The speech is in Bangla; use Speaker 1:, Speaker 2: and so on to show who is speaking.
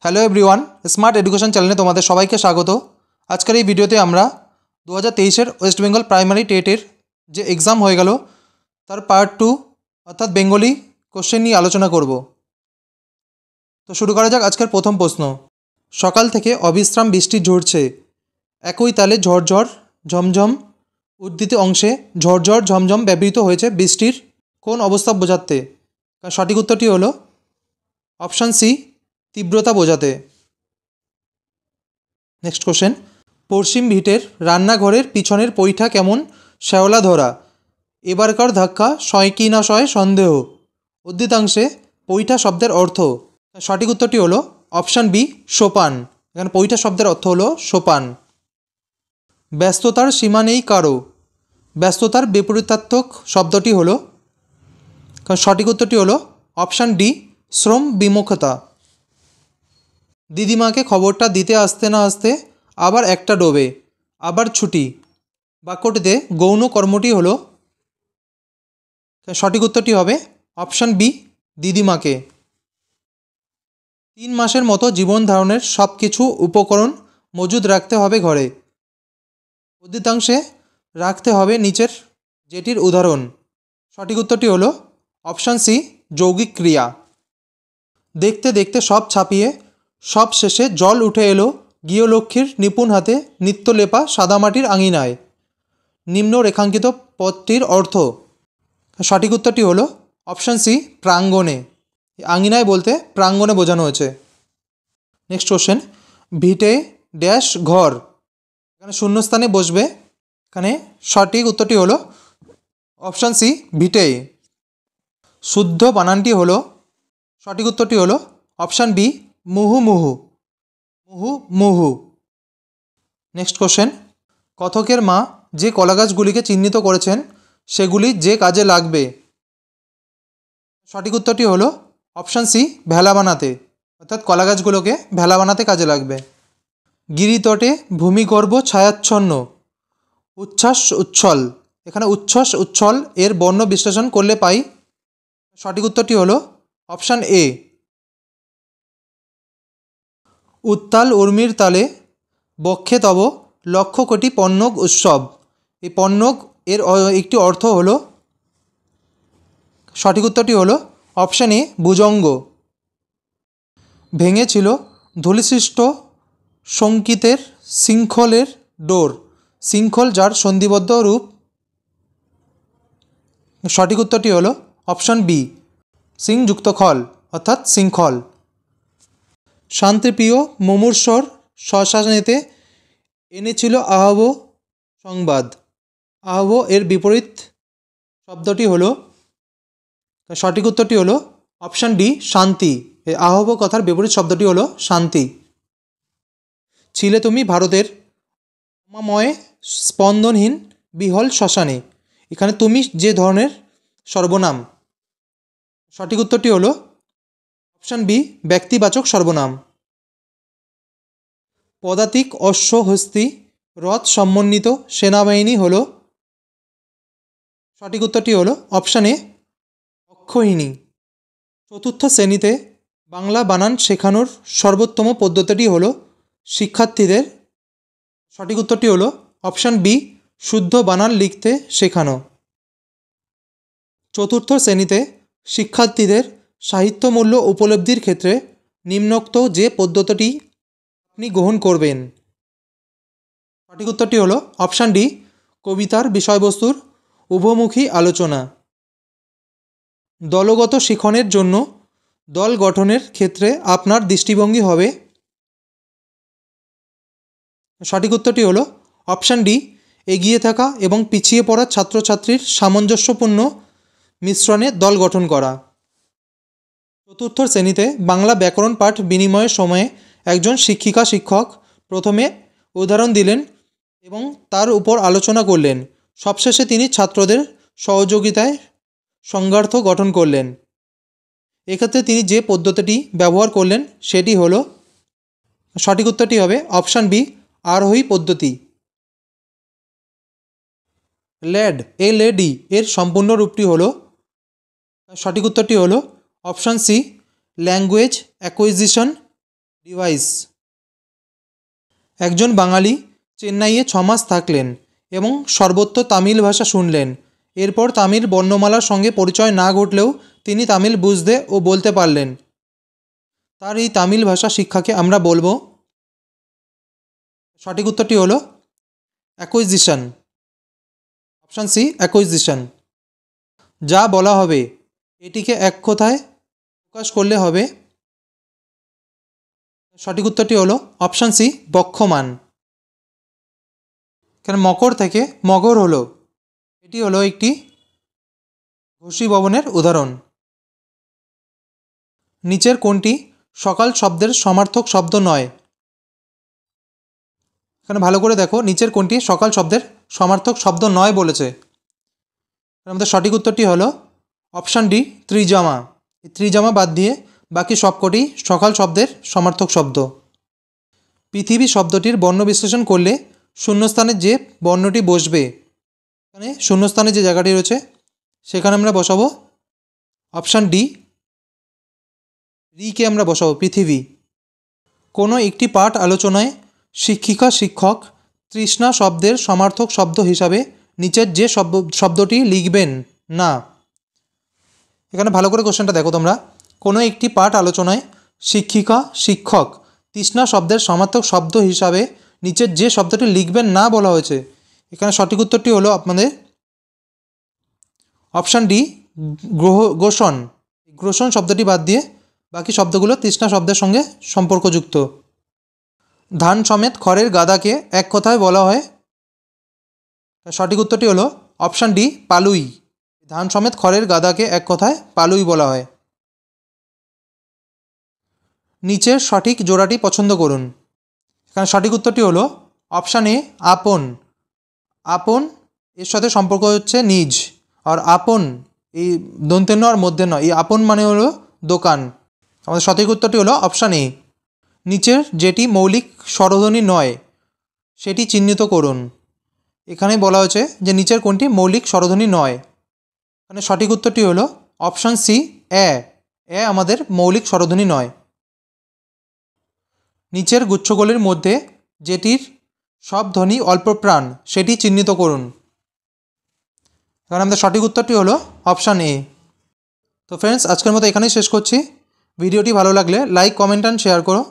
Speaker 1: হ্যালো এভরিওয়ান, স্মার্ট এডুকেশন চ্যানেলে তোমাদের সবাইকে স্বাগত। আজকের এই ভিডিওতে আমরা 2023-এর ওয়েস্ট বেঙ্গল প্রাইমারি টেটের যে এক্সাম হয়ে গেল তার পার্ট 2 অর্থাৎ বেঙ্গলি কোশ্চেন নিয়ে আলোচনা করব। তো শুরু করা যাক আজকের প্রথম প্রশ্ন। সকাল থেকে অবিশ্রাম বৃষ্টি ঝরছে, একই তালে ঝরঝর ঝমঝম উদ্ধৃত অংশে ঝরঝর ঝমঝম ব্যবহৃত হয়েছে বৃষ্টির কোন অবস্থা বোঝাতে? সঠিক উত্তরটি হলো অপশান সি, তীব্রতা বোঝাতে। নেক্সট কোশ্চেন, পশ্চিম ভিটের রান্নাঘরের পিছনের পৈঠা কেমন শ্যাওলা ধরা, এবারকার ধাক্কা সয় কি না সয় সন্দেহ উদ্ধৃতাংশে পৈঠা শব্দের অর্থ? সঠিক উত্তরটি হলো অপশান বি, সোপান। এখানে পৈঠা শব্দের অর্থ হলো সোপান। ব্যস্ততার সীমা নেই কারো, ব্যস্ততার বিপরীতার্থক শব্দটি হলো? সঠিক উত্তরটি হলো অপশান ডি, শ্রম বিমুখতা। দিদিমাকে খবরটা দিতে আসতে না আসতে আবার একটা ডোবে, আবার ছুটি বাক্যটিতে গৌণ কর্মটি হলো? সঠিক উত্তরটি হবে অপশান বি, দিদিমাকে। 3 মাসের মতো জীবন ধারণের সব কিছু উপকরণ মজুদ রাখতে হবে ঘরে, উদ্ধৃতাংশে রাখতে হবে নিচের যেটির উদাহরণ? সঠিক উত্তরটি হলো অপশান সি, যৌগিক ক্রিয়া। দেখতে দেখতে সব ছাপিয়ে সব শেষে জল উঠে এলো গৃহলক্ষ্মীর নিপুণ হাতে নিত্যলেপা সাদামাটির আঙিনায়, নিম্ন রেখাঙ্কিত পদটির অর্থ? সঠিক উত্তরটি হলো অপশান সি, প্রাঙ্গণে। আঙিনায় বলতে প্রাঙ্গণে বোঝানো হয়েছে। নেক্সট কোশ্চেন, ভিটে ড্যাশ ঘর, এখানে শূন্যস্থানে বসবে। এখানে সঠিক উত্তরটি হলো অপশান সি, ভিটে। শুদ্ধ বানানটি হলো? সঠিক উত্তরটি হলো অপশান বি, মুহু মুহু, মুহু মুহু। নেক্সট কোশ্চেন, কথকের মা যে কলাগাছগুলিকে চিহ্নিত করেছেন সেগুলি যে কাজে লাগবে? সঠিক উত্তরটি হলো অপশান সি, ভেলা বানাতে, অর্থাৎ কলাগাছগুলোকে ভেলা বানাতে কাজে লাগবে। গিরিতটে ভূমিগর্ভ ছায়াচ্ছন্ন, উচ্ছ্বাস উচ্ছল, এখানে উচ্ছ্বাস উচ্ছল এর বর্ণ বিশ্লেষণ করলে পাই? সঠিক উত্তরটি হলো অপশান এ। উত্তাল উর্মির তালে বক্ষে তব লক্ষ কোটি পন্নগ উৎসব, এই পন্নগ এর একটি অর্থ হলো? সঠিক উত্তরটি হলো অপশান এ, ভুজঙ্গ। ভেঙেছিল ধূলিসৃষ্ট শঙ্কিতের শৃঙ্খলের ডোর, শৃঙ্খল যার সন্ধিবদ্ধ রূপ? সঠিক উত্তরটি হলো অপশান বি, সিংযুক্ত খল অর্থাৎ শৃঙ্খল। শান্তিপ্রিয় মুমূর্ষর শ্মশানেতে এনেছিল আহব সংবাদ, আহব এর বিপরীত শব্দটি হলো? সঠিক উত্তরটি হলো অপশান ডি, শান্তি। এই আহব কথার বিপরীত শব্দটি হলো শান্তি। ছিলে তুমি ভারতের অমাময় স্পন্দনহীন বিহল শ্মশানে, এখানে তুমি যে ধরনের সর্বনাম? সঠিক উত্তরটি হলো অপশান বি, ব্যক্তিবাচক সর্বনাম। পদাতিক অশ্ব হস্তি রথ সমন্বিত সেনাবাহিনী হলো? সঠিক উত্তরটি হলো অপশান এ, অক্ষৌহিণী। চতুর্থ শ্রেণীতে বাংলা বানান শেখানোর সর্বোত্তম পদ্ধতিটি হলো শিক্ষার্থীদের? সঠিক উত্তরটি হলো অপশান বি, শুদ্ধ বানান লিখতে শেখানো। চতুর্থ শ্রেণীতে শিক্ষার্থীদের সাহিত্যমূল্য উপলব্ধির ক্ষেত্রে নিম্নোক্ত যে পদ্ধতিটি আপনি গ্রহণ করবেন? সঠিক উত্তরটি হলো অপশান ডি, কবিতার বিষয়বস্তুর উভমুখী আলোচনা। দলগত শিখনের জন্য দল গঠনের ক্ষেত্রে আপনার দৃষ্টিভঙ্গি হবে? সঠিক উত্তরটি হলো অপশান ডি, এগিয়ে থাকা এবং পিছিয়ে পড়া ছাত্রছাত্রীর সামঞ্জস্যপূর্ণ মিশ্রণে দল গঠন করা। চতুর্থ শ্রেণীতে বাংলা ব্যাকরণ পাঠ বিনিময়ের সময়ে একজন শিক্ষক প্রথমে উদাহরণ দিলেন এবং তার উপর আলোচনা করলেন, সবশেষে তিনি ছাত্রদের সহযোগিতায় সংজ্ঞার্থ গঠন করলেন। এক্ষেত্রে তিনি যে পদ্ধতিটি ব্যবহার করলেন সেটি হলো? সঠিক উত্তরটি হবে অপশান বি, আরোহী পদ্ধতি। ল্যাড এ লেডি এর সম্পূর্ণ রূপটি হলো? সঠিক উত্তরটি হলো option C, language acquisition device. একজন বাঙালি চেন্নাইয়ে 6 মাস থাকলেন এবং সর্বত্র তামিল ভাষা শুনলেন। এরপর তামিল বর্ণমালার সঙ্গে পরিচয় না ঘটলেও তিনি তামিল বুঝতে ও বলতে পারলেন। তার এই তামিল ভাষা শিক্ষাকে আমরা বলবো, সঠিক উত্তরটি হলো অ্যাকুইজিশন। Option C, acquisition. যা বলা হবে এটিকে এক কথায় প্রকাশ করলে হবে। সঠিক উত্তরটি হলো অপশান সি, বক্ষমান। এখানে মকর থেকে মগর হলো, এটি হলো একটি ঘোষীভবনের উদাহরণ। নিচের কোনটি সকাল শব্দের সমার্থক শব্দ নয়? এখানে ভালো করে দেখো, নিচের কোনটি সকাল শব্দের সমার্থক শব্দ নয় বলেছে। আমাদের সঠিক উত্তরটি হলো অপশান ডি, ত্রিজামা। এই ত্রিজামা বাদ দিয়ে বাকি সবকটি সকাল শব্দের সমার্থক শব্দ। পৃথিবী শব্দটির বর্ণ বিশ্লেষণ করলে শূন্যস্থানে যে বর্ণটি বসবে, এখানে শূন্যস্থানে যে জায়গাটি রয়েছে সেখানে আমরা বসাবো অপশান ডি, রিকে আমরা বসাবো পৃথিবী। কোনো একটি পাঠ আলোচনায় শিক্ষিকা শিক্ষক তৃষ্ণা শব্দের সমার্থক শব্দ হিসাবে নিচের যে শব্দটি লিখবেন না। এখানে ভালো করে কোশ্চেনটা দেখো তোমরা। কোনো একটি পাঠ আলোচনায় শিক্ষিকা শিক্ষক তৃষ্ণা শব্দের সমার্থক শব্দ হিসাবে নিচের যে শব্দটি লিখবেন না বলা হয়েছে। এখানে সঠিক উত্তরটি হলো আপনাদের অপশান ডি, গ্রসন। গ্রসন শব্দটি বাদ দিয়ে বাকি শব্দগুলো তৃষ্ণা শব্দের সঙ্গে সম্পর্কযুক্ত। ধান সমেত খড়ের গাদাকে এক কথায় বলা হয়। সঠিক উত্তরটি হলো অপশান ডি, পালুই। ধান সমেত খড়ের গাদাকে এক কথায় পালুই বলা হয়। নিচের সঠিক জোড়াটি পছন্দ করুন। এখানে সঠিক উত্তরটি হলো অপশান এ, আপন। আপন এর সাথে সম্পর্ক হচ্ছে নিজ, আর আপন এই দন্তে ন আর মধ্যে ন, এই আপন মানে হলো দোকান। আমাদের সঠিক উত্তরটি হলো অপশান এ। নিচের যেটি মৌলিক স্বরধ্বনি নয় সেটি চিহ্নিত করুন। এখানে বলা হয়েছে যে নিচের কোনটি মৌলিক স্বরধ্বনি নয়। এখানে সঠিক উত্তরটি হলো অপশান সি, এ। এ আমাদের মৌলিক স্বরধ্বনি নয়। নিচের গুচ্ছগুলির মধ্যে যেটির সব ধ্বনি অল্পপ্রাণ সেটি চিহ্নিত করুন। এখানে আমাদের সঠিক উত্তরটি হলো অপশান এ। তো ফ্রেন্ডস, আজকের মতো এখানেই শেষ করছি। ভিডিওটি ভালো লাগলে লাইক, কমেন্ট অ্যান্ড শেয়ার করো।